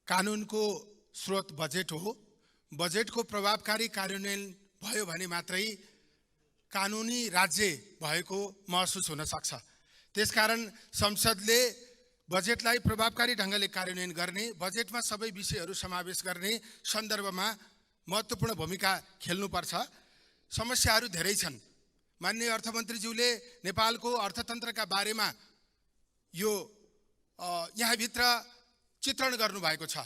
कानुनको स्रोत बजेट हो। बजेटको प्रभावकारी कार्यान्वयन भयो भने मात्रै कानुनी राज्य भएको महसुस हुन सक्छ। त्यसकारण संसदले बजेटलाई प्रभावकारी ढंगले कार्यान्वयन गर्ने, बजेटमा सबै विषयहरू समावेश गर्ने सन्दर्भमा महत्त्वपूर्ण भूमिका खेल्नुपर्छ। समस्याहरू धेरै छन्। माननीय अर्थमन्त्रीज्यूले नेपालको अर्थतन्त्रका बारेमा यो यहाँभित्र चित्रण गर्नुभएको छ।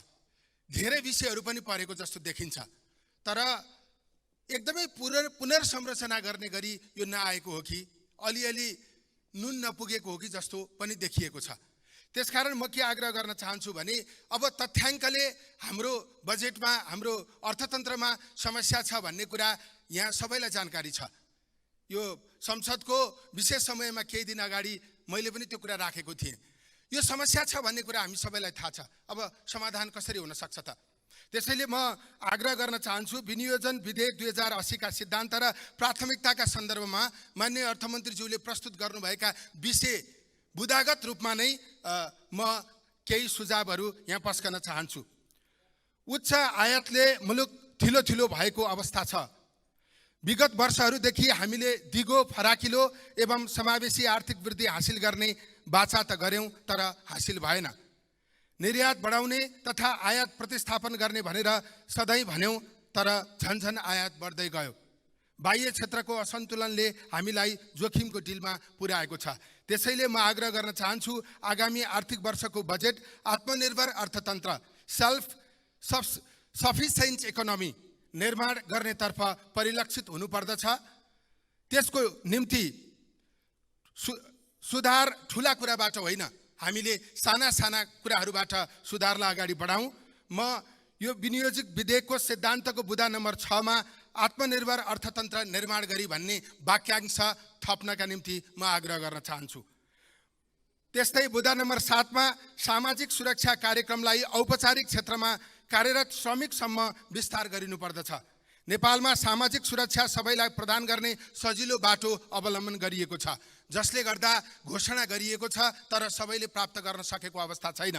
धेरै विषयहरू पनि परेको जस्तो देखिन्छ, तर एकदमै पुनर्संरचना गर्ने गरी यो नआएको हो कि अलिअलि नुन नपुगेको हो कि जस्तो पनि देखिएको छ। त्यसकारण म के आग्रह गर्न चाहन्छु भने अब तथ्याङ्कले हाम्रो बजेटमा, हाम्रो अर्थतन्त्रमा समस्या छ भन्ने कुरा यहाँ सबैलाई जानकारी छ। यो संसदको विशेष समयमा केही दिन अगाडि मैले पनि त्यो कुरा राखेको थिएँ। यो समस्या छ भन्ने कुरा हामी सबैलाई थाहा छ। अब समाधान कसरी हुन सक्छ त? त्यसैले म आग्रह गर्न चाहन्छु, विनियोजन विधेयक 2080 का सिद्धान्त र प्राथमिकताका सन्दर्भमा माननीय अर्थमन्त्रीज्यूले प्रस्तुत गर्नुभएका विषय बुदागत रूपमा नै म केही सुझावहरू यहाँ पस्कन चाहन्छु। उच्च आयातले मुलुक थिलो भएको अवस्था छ। विगत वर्षहरूदेखि हामीले दिगो, फराकिलो एवं समावेशी आर्थिक वृद्धि हासिल गर्ने बाचा त गर्यौं, तर हासिल भएन। निर्यात बढाउने तथा आयात प्रतिस्थापन गर्ने भनेर सधैँ भन्यौं, तर झन्झन आयात बढ्दै गयो। बाह्य क्षेत्रको असन्तुलनले हामीलाई जोखिमको डिलमा पुर्याएको छ। त्यसैले म आग्रह गर्न चाहन्छु, आगामी आर्थिक वर्षको बजेट आत्मनिर्भर अर्थतन्त्र, सेल्फ सफिसिएन्ट इकोनोमी निर्माण गर्नेतर्फ परिलक्षित हुनुपर्दछ। त्यसको निम्ति सुधार ठूला कुराबाट होइन, हामीले साना साना कुराहरूबाट सुधारलाई अगाडि बढाउँ। म यो विनियोजक विधेयकको सिद्धान्तको बुदा नम्बर 6 मा आत्मनिर्भर अर्थतन्त्र निर्माण गरी भन्ने वाक्यांश थप्नका निम्ति म आग्रह गर्न चाहन्छु। त्यस्तै बुदा नम्बर 7 मा सामाजिक सुरक्षा कार्यक्रमलाई औपचारिक क्षेत्रमा कार्यरत श्रमिकसम्म विस्तार गरिनुपर्दछ। नेपालमा सामाजिक सुरक्षा सबैलाई प्रदान गर्ने सजिलो बाटो अवलम्बन गरिएको छ, जसले गर्दा घोषणा गरिएको छ तर सबैले प्राप्त गर्न सकेको अवस्था छैन।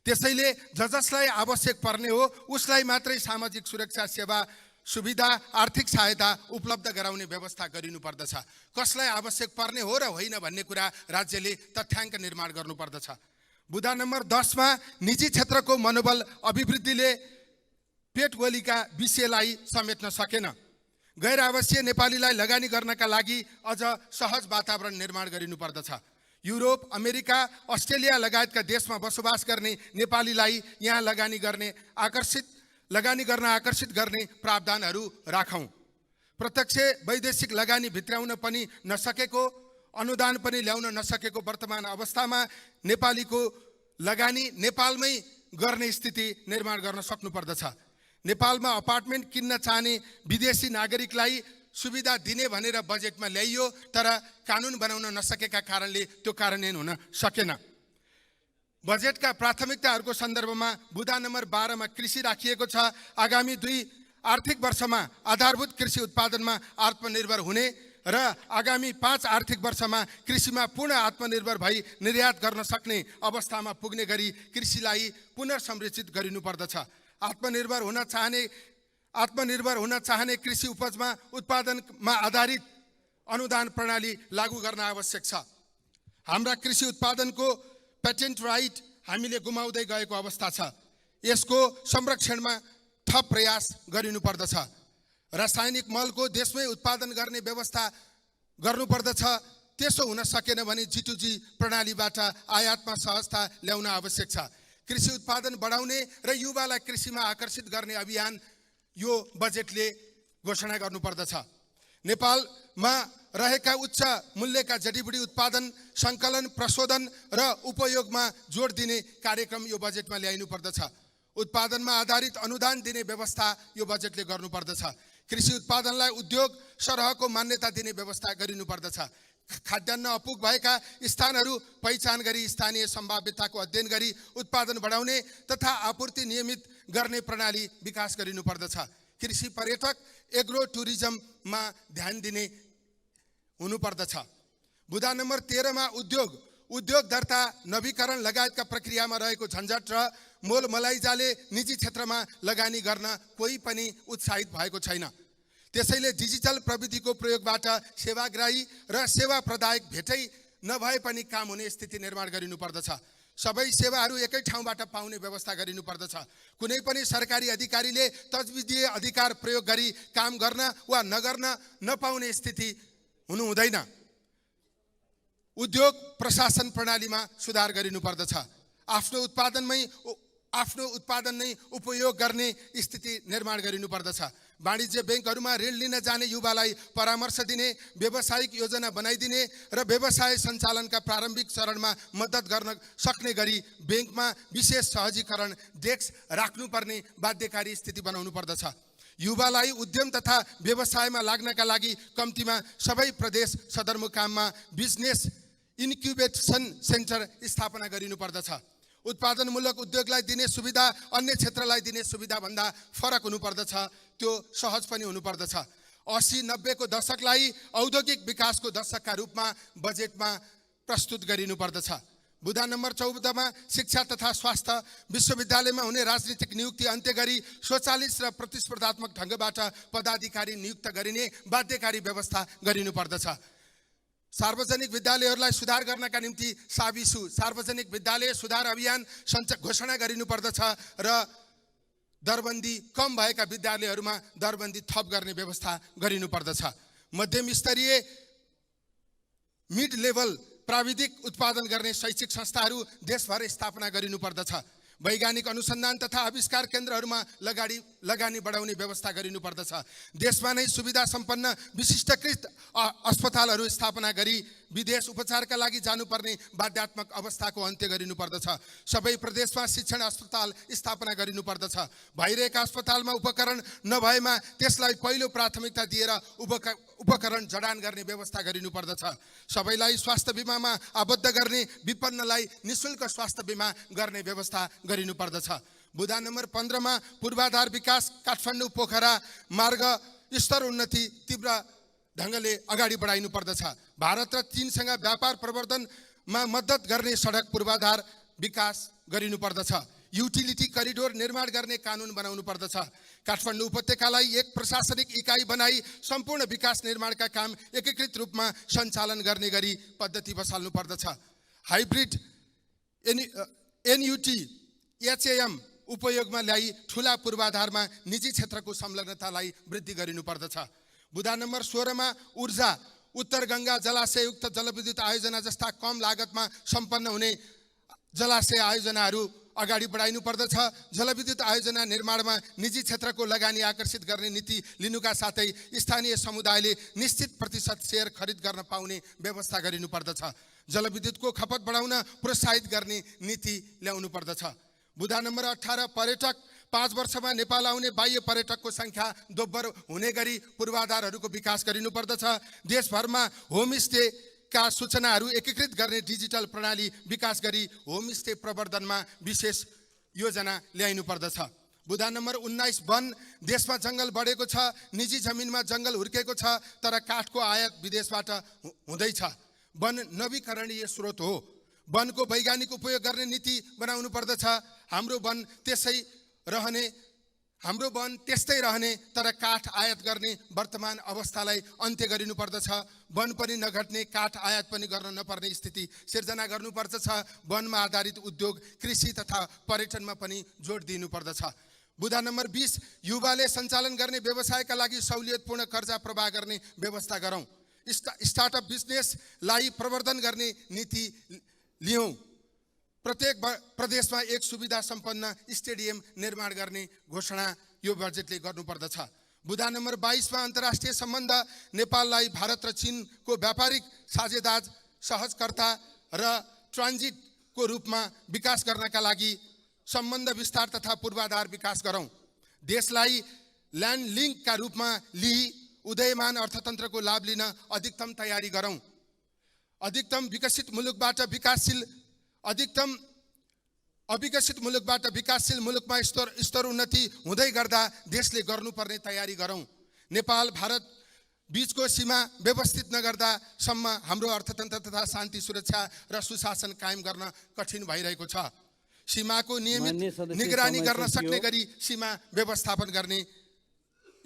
त्यसैले जसलाई आवश्यक पर्ने हो उसलाई मात्रै सामाजिक सुरक्षा सेवा, सुविधा, आर्थिक सहायता उपलब्ध गराउने व्यवस्था गरिनुपर्दछ। कसलाई आवश्यक पर्ने हो र होइन भन्ने कुरा राज्यले तथ्याङ्क निर्माण गर्नुपर्दछ। बुदा नम्बर 10 मा निजी क्षेत्रको मनोबल अभिवृद्धिले पेटगोलीका विषयलाई समेट्न सकेन। गैर आवश्यक नेपालीलाई लगानी गर्नका लागि अझ सहज वातावरण निर्माण गरिनुपर्दछ। युरोप, अमेरिका, अस्ट्रेलिया लगायतका देशमा बसोबास गर्ने नेपालीलाई यहाँ लगानी गर्न आकर्षित गर्ने प्रावधानहरू राखौं। प्रत्यक्ष वैदेशिक लगानी भित्राउन पनि नसकेको, अनुदान पनि ल्याउन नसकेको वर्तमान अवस्थामा नेपालीको लगानी नेपालमै गर्ने स्थिति निर्माण गर्न सक्नुपर्दछ। नेपालमा अपार्टमेन्ट किन्न चाहने विदेशी नागरिकलाई सुविधा दिने भनेर बजेटमा ल्याइयो, तर कानुन बनाउन नसकेका कारणले त्यो कार्यान्वयन हुन सकेन। बजेटका प्राथमिकताहरूको सन्दर्भमा बुदा नम्बर 12 मा कृषि राखिएको छ। आगामी 2 आर्थिक वर्षमा आधारभूत कृषि उत्पादनमा आत्मनिर्भर हुने र आगामी 5 आर्थिक वर्षमा कृषिमा पूर्ण आत्मनिर्भर भई निर्यात गर्न सक्ने अवस्थामा पुग्ने गरी कृषिलाई पुनर्संरचित गरिनुपर्दछ। आत्मनिर्भर हुन चाहने कृषि उपजमा उत्पादनमा आधारित अनुदान प्रणाली लागू गर्न आवश्यक छ। हाम्रा कृषि उत्पादनको पेटेन्ट राइट हामीले गुमाउँदै गएको अवस्था छ। यसको संरक्षणमा थप प्रयास गरिनुपर्दछ। रासायनिक मलको देशमै उत्पादन गर्ने व्यवस्था गर्नुपर्दछ। त्यसो हुन सकेन भने G2G प्रणालीबाट आयातमा सहजता ल्याउन आवश्यक छ। कृषि उत्पादन बढाउने र युवालाई कृषिमा आकर्षित गर्ने अभियान यो बजेटले घोषणा गर्नुपर्दछ। नेपालमा रहेका उच्च मूल्यका जडीबुटी उत्पादन, सङ्कलन, प्रशोधन र उपयोगमा जोड दिने कार्यक्रम यो बजेटमा ल्याइनुपर्दछ। उत्पादनमा आधारित अनुदान दिने व्यवस्था यो बजेटले गर्नुपर्दछ। कृषि उत्पादनलाई उद्योग सरहको मान्यता दिने व्यवस्था गरिनुपर्दछ। खाद्यान्न अपुग भएका स्थानहरू पहिचान गरी स्थानीय सम्भाव्यताको अध्ययन गरी उत्पादन बढाउने तथा आपूर्ति नियमित गर्ने प्रणाली विकास गरिनुपर्दछ। कृषि पर्यटक, एग्रो टुरिज्ममा ध्यान दिने हुनुपर्दछ। बुदा नम्बर 13 मा उद्योग दर्ता, नवीकरण लगायतका प्रक्रियामा रहेको झन्झट र मोल मलाइजाले निजी क्षेत्रमा लगानी गर्न कोही पनि उत्साहित भएको छैन। त्यसैले डिजिटल प्रविधिको प्रयोगबाट सेवाग्राही र सेवा प्रदायक भेटै नभए पनि काम हुने स्थिति निर्माण गरिनुपर्दछ। सबै सेवाहरू एकै ठाउँबाट पाउने व्यवस्था गरिनुपर्दछ। कुनै पनि सरकारी अधिकारीले तजविधीय अधिकार प्रयोग गरी काम गर्न वा नगर्न नपाउने स्थिति हुनु हुँदैन। उद्योग प्रशासन प्रणालीमा सुधार गरिनुपर्दछ। आफ्नो उत्पादन नै उपयोग गर्ने स्थिति निर्माण गरिनुपर्दछ। वाणिज्य बैंकहरूमा ऋण लिन जाने युवालाई परामर्श दिने, व्यावसायिक योजना बनाइदिने र व्यवसाय सञ्चालनका प्रारम्भिक चरणमा मद्दत गर्न सक्ने गरी बैंकमा विशेष सहजीकरण डेस्क राख्नुपर्ने बाध्यकारी स्थिति बनाउनु पर्दछ। युवालाई उद्यम तथा व्यवसायमा लाग्नका लागि कम्तीमा सबै प्रदेश सदरमुकाममा बिजनेस इन्क्युबेसन सेन्टर स्थापना गरिनुपर्दछ। उत्पादनमूलक उद्योगलाई दिने सुविधा अन्य क्षेत्रलाई दिने सुविधा भन्दा फरक हुनुपर्दछ। त्यो सहज पनि हुनुपर्दछ। 80-90 को दशकलाई औद्योगिक विकासको दशकका रूपमा बजेटमा प्रस्तुत गरिनुपर्दछ। बुँदा नम्बर 14 मा शिक्षा तथा स्वास्थ्य विश्वविद्यालयमा हुने राजनीतिक नियुक्ति अन्त्य गरी स्वचालित र प्रतिस्पर्धात्मक ढङ्गबाट पदाधिकारी नियुक्त गरिने बाध्यकारी व्यवस्था गरिनुपर्दछ। सार्वजनिक विद्यालयहरूलाई सुधार गर्नका निम्ति साविसु सार्वजनिक विद्यालय सुधार अभियान घोषणा गरिनुपर्दछ र दरबन्दी कम भएका विद्यालयहरूमा दरबन्दी थप गर्ने व्यवस्था गरिनुपर्दछ। मध्यम स्तरीय मिड लेभल प्राविधिक उत्पादन गर्ने शैक्षिक संस्थाहरू देशभर स्थापना गरिनुपर्दछ। वैज्ञानिक अनुसन्धान तथा आविष्कार केन्द्रहरूमा लगानी बढाउने व्यवस्था गरिनुपर्दछ। देशमा नै सुविधा सम्पन्न विशिष्टकृत अस्पतालहरू स्थापना गरी विदेश उपचारका लागि जानुपर्ने बाध्यात्मक अवस्थाको अन्त्य गरिनुपर्दछ। सबै प्रदेशमा शिक्षण अस्पताल स्थापना गरिनुपर्दछ। भइरहेका अस्पतालमा उपकरण नभएमा त्यसलाई पहिलो प्राथमिकता दिएर उपकरण जडान गर्ने व्यवस्था गरिनुपर्दछ। सबैलाई स्वास्थ्य बिमामा आबद्ध गर्ने, विपन्नलाई निःशुल्क स्वास्थ्य बिमा गर्ने व्यवस्था गरिनुपर्दछ। बुँदा नम्बर 15 मा पूर्वाधार विकास काठमाडौँ पोखरा मार्ग स्तर उन्नति तीव्र ढङ्गले अगाडि बढाइनु पर्दछ। भारत र चीनसँग व्यापार प्रवर्धनमा मद्दत गर्ने सडक पूर्वाधार विकास गरिनुपर्दछ। युटिलिटी करिडोर निर्माण गर्ने कानुन बनाउनु पर्दछ। काठमाडौँ उपत्यकालाई एक प्रशासनिक इकाइ बनाई सम्पूर्ण विकास निर्माणका काम एकीकृत रूपमा सञ्चालन गर्ने गरी पद्धति बसाल्नु पर्दछ। हाइब्रिड एनयुटी एचएएम उपयोगमा ल्याई ठुला पूर्वाधारमा निजी क्षेत्रको संलग्नतालाई वृद्धि गरिनुपर्दछ। बुँदा नम्बर 16 मा ऊर्जा उत्तर गङ्गा जलाशययुक्त जलविद्युत आयोजना जस्ता कम लागतमा सम्पन्न हुने जलाशय आयोजनाहरू अगाडि बढाइनु पर्दछ। जलविद्युत आयोजना निर्माणमा निजी क्षेत्रको लगानी आकर्षित गर्ने नीति लिनुका साथै स्थानीय समुदायले निश्चित प्रतिशत सेयर खरिद गर्न पाउने व्यवस्था गरिनु पर्दछ। जलविद्युतको खपत बढाउन प्रोत्साहित गर्ने नीति ल्याउनु पर्दछ। बुँदा नम्बर 18 पर्यटक 5 वर्षमा नेपाल आउने बाह्य पर्यटकको संख्या दोब्बर हुने गरी पूर्वाधारहरूको विकास गरिनु पर्दछ। देशभरमा होमस्टे का सूचनाहरू एकीकृत गर्ने डिजिटल प्रणाली विकास गरी होमस्टे प्रवर्धनमा विशेष योजना ल्याइनु पर्दछ। बुँदा नम्बर 19 वन देशमा जङ्गल बढेको छ। निजी जमिनमा जङ्गल हुर्केको छ तर काठको आयात विदेशबाट हुँदैछ। वन नवीकरणीय स्रोत हो। वनको वैज्ञानिक उपयोग गर्ने नीति बनाउनु पर्दछ। हाम्रो वन त्यस्तै रहने तर काठ आयात गर्ने वर्तमान अवस्थालाई अन्त्य गरिनु पर्दछ। वन पनि नघट्ने, काठ आयात पनि गर्न नपर्ने स्थिति सिर्जना गर्नुपर्दछ। वनमा आधारित उद्योग, कृषि तथा पर्यटनमा पनि जोड दिनु पर्दछ। बुँदा नम्बर 20 युवाले सञ्चालन गर्ने व्यवसायका लागि सहुलियतपूर्ण कर्जा प्रवाह गर्ने व्यवस्था गरौँ। स्टार्टअप बिजनेसलाई प्रवर्धन गर्ने नीति लियौँ। प्रत्येक प्रदेशमा एक सुविधा सम्पन्न स्टेडियम निर्माण गर्ने घोषणा यो बजेटले गर्नुपर्दछ। बुँदा नम्बर 22 मा अन्तर्राष्ट्रिय सम्बन्ध नेपाललाई भारत र चीनको व्यापारिक साझेदार, सहजकर्ता र ट्रान्जिटको रूपमा विकास गर्नका लागि सम्बन्ध विस्तार तथा पूर्वाधार विकास गरौँ। देशलाई ल्यान्ड लिङ्कका रूपमा लिई उदयमान अर्थतन्त्रको लाभ लिन अधिकतम तयारी गरौँ। अविकसित मुलुकबाट विकासशील मुलुकमा स्तर उन्नति हुँदै गर्दा देशले गर्नुपर्ने तयारी गरौँ। नेपाल भारत बीचको सीमा व्यवस्थित नगर्दासम्म हाम्रो अर्थतन्त्र तथा शान्ति सुरक्षा र सुशासन कायम गर्न कठिन भइरहेको छ। सीमाको मान्य नियमित सदस्य, निगरानी समय गर्न सक्ने सकियो। गरी सीमा व्यवस्थापन गर्ने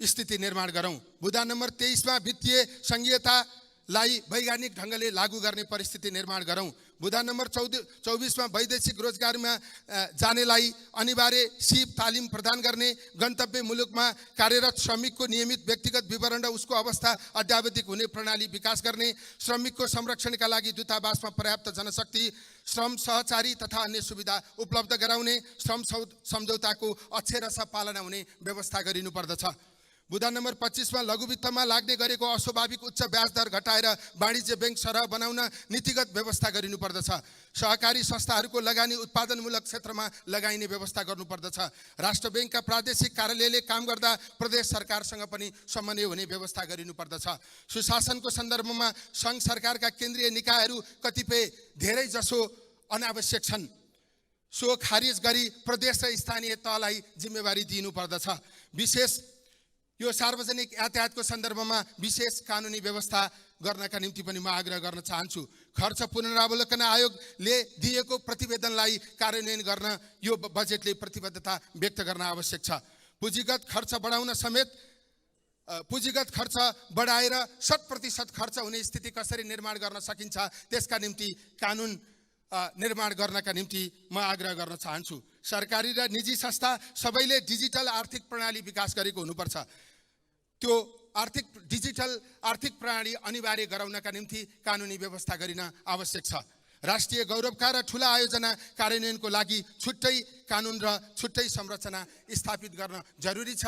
स्थिति निर्माण गरौँ। बुदा नम्बर 23 मा वित्तीय संघीयतालाई वैज्ञानिक ढङ्गले लागू गर्ने परिस्थिति निर्माण गरौँ। बुदा नम्बर 24 मा वैदेशिक रोजगारमा जानेलाई अनिवार्य सिप तालिम प्रदान गर्ने, गन्तव्य मुलुकमा कार्यरत श्रमिकको नियमित व्यक्तिगत विवरण र उसको अवस्था अद्यावधिक हुने प्रणाली विकास गर्ने, श्रमिकको संरक्षणका लागि दूतावासमा पर्याप्त जनशक्ति, श्रम सहचारी तथा अन्य सुविधा उपलब्ध गराउने, श्रम सम्झौताको अक्षरशः पालना हुने व्यवस्था गरिनुपर्दछ। बुदा नम्बर 25 मा लघुवित्तमा लाग्ने गरेको अस्वाभाविक उच्च ब्याज दर घटाएर वाणिज्य बैंक सरह बनाउन नीतिगत व्यवस्था गरिनुपर्दछ। सहकारी संस्थाहरूको लगानी उत्पादनमूलक क्षेत्रमा लगाइने व्यवस्था गर्नुपर्दछ। राष्ट्र बैंकका प्रादेशिक कार्यालयले काम गर्दा प्रदेश सरकारसँग पनि समन्वय हुने व्यवस्था गरिनुपर्दछ। सुशासनको सन्दर्भमा सङ्घ सरकारका केन्द्रीय निकायहरू कतिपय धेरै जसो अनावश्यक छन्, सो खारिज गरी प्रदेश र स्थानीय तहलाई जिम्मेवारी दिनुपर्दछ। विशेष यो सार्वजनिक यातायातको सन्दर्भमा विशेष कानुनी व्यवस्था गर्नका निम्ति पनि म आग्रह गर्न चाहन्छु। खर्च पुनरावलोकन आयोगले दिएको प्रतिवेदनलाई कार्यान्वयन गर्न यो बजेटले प्रतिबद्धता व्यक्त गर्न आवश्यक छ। पुँजीगत खर्च बढाएर 100% खर्च हुने स्थिति कसरी निर्माण गर्न सकिन्छ त्यसका निम्ति कानुन निर्माण गर्नका निम्ति म आग्रह गर्न चाहन्छु। सरकारी र निजी संस्था सबैले डिजिटल आर्थिक प्रणाली विकास गरेको हुनुपर्छ। त्यो डिजिटल आर्थिक प्रणाली अनिवार्य गराउनका निम्ति कानुनी व्यवस्था गरिन आवश्यक छ। राष्ट्रिय गौरवका र ठुला आयोजना कार्यान्वयनको लागि छुट्टै कानुन र छुट्टै संरचना स्थापित गर्न जरुरी छ।